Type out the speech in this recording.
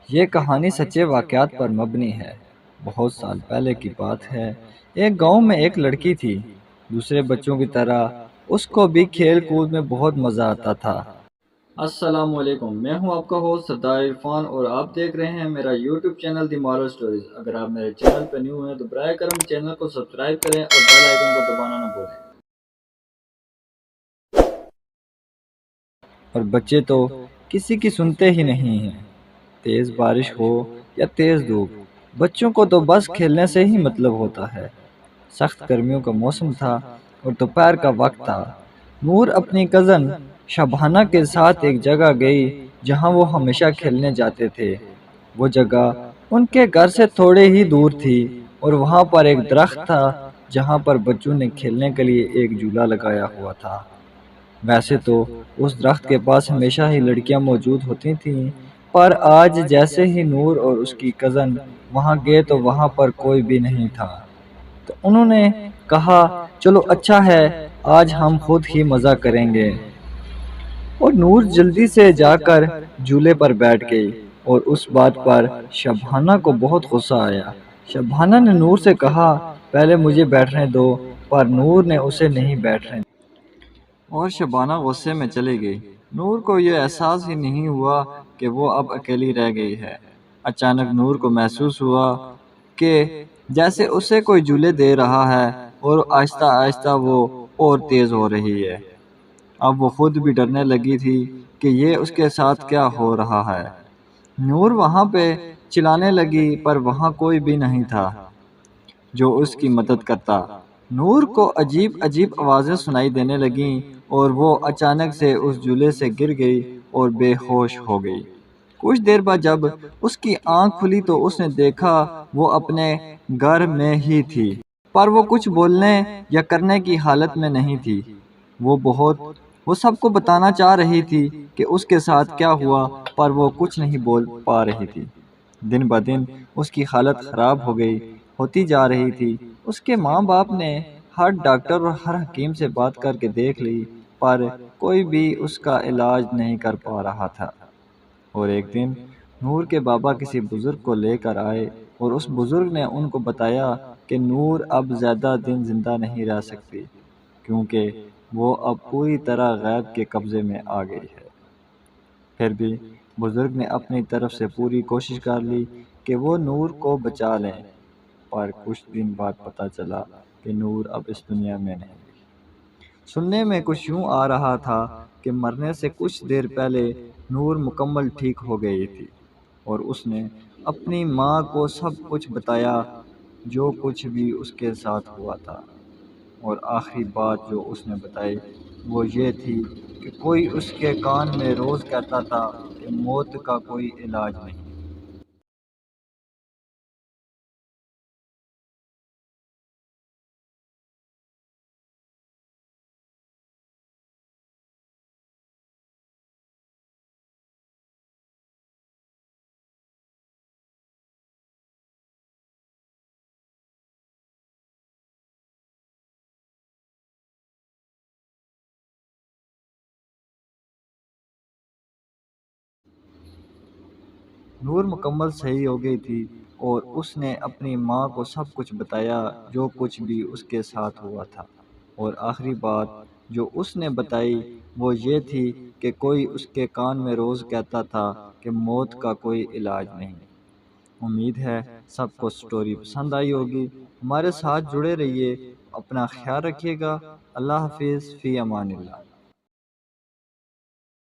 یہ کہانی سچے واقعات پر مبنی ہے۔ بہت سال پہلے کی بات ہے۔ ایک گاؤں میں ایک لڑکی تھی۔ دوسرے بچوں کی طرح اس کو بھی کھیل کود میں بہت مزہ آتا تھا۔ السلام علیکم، میں ہوں آپ کا ہوسٹ سردار عرفان اور آپ دیکھ رہے ہیں میرا یوٹیوب چینل دی مارل سٹوریز۔ اگر آپ میرے چینل پہ نیو ہیں تو براہ کرم چینل کو سبسکرائب کریں اور بیل آئیکن کو دبانا نہ بھولیں۔ اور بچے تو کسی کی سنتے ہی نہیں ہیں۔ تیز بارش ہو یا تیز دھوپ، بچوں کو تو بس کھیلنے سے ہی مطلب ہوتا ہے۔ سخت گرمیوں کا موسم تھا اور دوپہر کا وقت تھا۔ نور اپنی کزن شبانہ کے ساتھ ایک جگہ گئی جہاں وہ ہمیشہ کھیلنے جاتے تھے۔ وہ جگہ ان کے گھر سے تھوڑے ہی دور تھی اور وہاں پر ایک درخت تھا جہاں پر بچوں نے کھیلنے کے لیے ایک جھولا لگایا ہوا تھا۔ ویسے تو اس درخت کے پاس ہمیشہ ہی لڑکیاں موجود ہوتی تھیں، پر آج جیسے ہی نور اور اس کی کزن وہاں گئے تو وہاں پر کوئی بھی نہیں تھا۔ تو انہوں نے کہا چلو اچھا ہے، آج ہم خود ہی مزہ کریں گے۔ اور نور جلدی سے جا کر جھولے پر بیٹھ گئی اور اس بات پر شبانہ کو بہت غصہ آیا۔ شبانہ نے نور سے کہا پہلے مجھے بیٹھنے دو، پر نور نے اسے نہیں بیٹھنے دیا اور شبانہ غصے میں چلی گئی۔ نور کو یہ احساس ہی نہیں ہوا کہ وہ اب اکیلی رہ گئی ہے۔ اچانک نور کو محسوس ہوا کہ جیسے اسے کوئی جھولے دے رہا ہے اور آہستہ آہستہ وہ اور تیز ہو رہی ہے۔ اب وہ خود بھی ڈرنے لگی تھی کہ یہ اس کے ساتھ کیا ہو رہا ہے۔ نور وہاں پہ چلانے لگی پر وہاں کوئی بھی نہیں تھا جو اس کی مدد کرتا۔ نور کو عجیب عجیب آوازیں سنائی دینے لگیں اور وہ اچانک سے اس جھولے سے گر گئی اور بے ہوش ہو گئی۔ کچھ دیر بعد جب اس کی آنکھ کھلی تو اس نے دیکھا وہ اپنے گھر میں ہی تھی، پر وہ کچھ بولنے یا کرنے کی حالت میں نہیں تھی۔ وہ سب کو بتانا چاہ رہی تھی کہ اس کے ساتھ کیا ہوا، پر وہ کچھ نہیں بول پا رہی تھی۔ دن بہ دن اس کی حالت خراب ہوتی جا رہی تھی۔ اس کے ماں باپ نے ہر ڈاکٹر اور ہر حکیم سے بات کر کے دیکھ لی، پر کوئی بھی اس کا علاج نہیں کر پا رہا تھا۔ اور ایک دن نور کے بابا کسی بزرگ کو لے کر آئے اور اس بزرگ نے ان کو بتایا کہ نور اب زیادہ دن زندہ نہیں رہ سکتی، کیونکہ وہ اب پوری طرح غیب کے قبضے میں آ گئی ہے۔ پھر بھی بزرگ نے اپنی طرف سے پوری کوشش کر لی کہ وہ نور کو بچا لیں، پر کچھ دن بعد پتہ چلا کہ نور اب اس دنیا میں نہیں۔ سننے میں کچھ یوں آ رہا تھا کہ مرنے سے کچھ دیر پہلے نور مکمل ٹھیک ہو گئی تھی اور اس نے اپنی ماں کو سب کچھ بتایا جو کچھ بھی اس کے ساتھ ہوا تھا۔ اور آخری بات جو اس نے بتائی وہ یہ تھی کہ کوئی اس کے کان میں روز کہتا تھا کہ موت کا کوئی علاج نہیں۔ نور مکمل صحیح ہو گئی تھی اور اس نے اپنی ماں کو سب کچھ بتایا جو کچھ بھی اس کے ساتھ ہوا تھا۔ اور آخری بات جو اس نے بتائی وہ یہ تھی کہ کوئی اس کے کان میں روز کہتا تھا کہ موت کا کوئی علاج نہیں۔ امید ہے سب کو سٹوری پسند آئی ہوگی۔ ہمارے ساتھ جڑے رہیے، اپنا خیال رکھیے گا۔ اللہ حافظ، فی امان اللہ۔